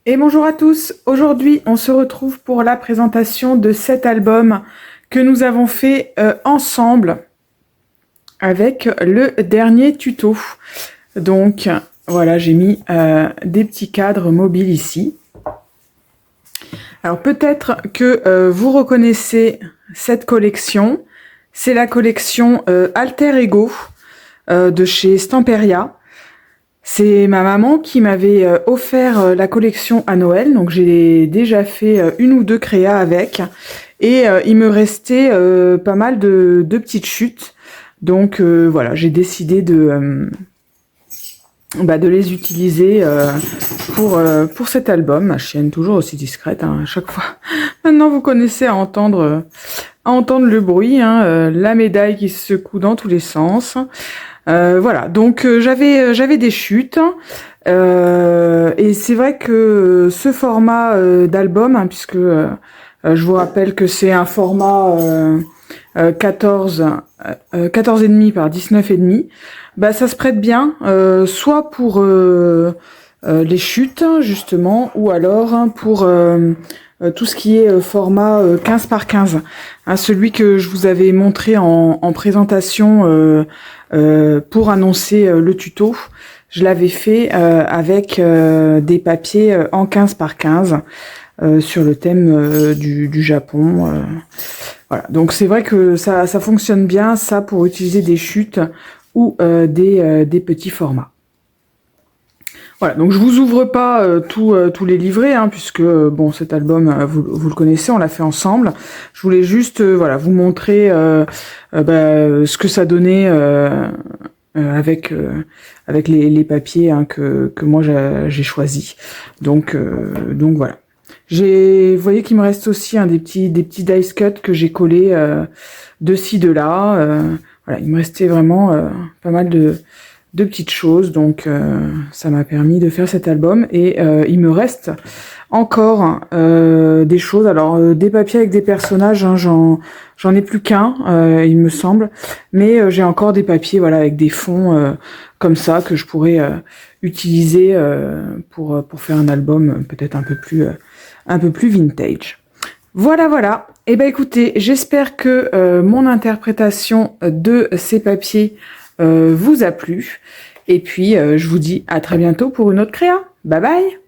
Et bonjour à tous, aujourd'hui on se retrouve pour la présentation de cet album que nous avons fait ensemble avec le dernier tuto. Donc voilà, j'ai mis des petits cadres mobiles ici. Alors peut-être que vous reconnaissez cette collection, c'est la collection Alter Ego de chez Stamperia. C'est ma maman qui m'avait offert la collection à Noël, donc j'ai déjà fait une ou deux créas avec, et il me restait pas mal de petites chutes, donc voilà, j'ai décidé de les utiliser pour cet album. Ma chienne toujours aussi discrète à chaque fois. Maintenant vous connaissez à entendre le bruit, la médaille qui se secoue dans tous les sens. Voilà, donc j'avais des chutes et c'est vrai que ce format d'album, puisque je vous rappelle que c'est un format 14 et demi par 19 et demi, bah ça se prête bien, soit pour les chutes justement, ou alors pour tout ce qui est format 15 par 15, celui que je vous avais montré en présentation pour annoncer le tuto. Je l'avais fait avec des papiers en 15 par 15 sur le thème du Japon. Voilà. Donc c'est vrai que ça fonctionne bien, ça, pour utiliser des chutes ou des petits formats. Voilà, donc je vous ouvre pas tous les livrets, puisque bon, cet album, vous le connaissez, on l'a fait ensemble. Je voulais juste voilà, vous montrer ce que ça donnait avec les papiers que moi j'ai choisi. Donc voilà. Vous voyez qu'il me reste aussi des petits dice cut que j'ai collés de ci de là. Voilà, il me restait vraiment pas mal de petites choses, donc ça m'a permis de faire cet album. Et il me reste encore des choses, alors des papiers avec des personnages, j'en ai plus qu'un, il me semble, mais j'ai encore des papiers, voilà, avec des fonds comme ça que je pourrais utiliser pour faire un album peut-être un peu plus vintage. Voilà. Et ben écoutez, j'espère que mon interprétation de ces papiers vous a plu. Et puis je vous dis à très bientôt pour une autre créa. Bye bye.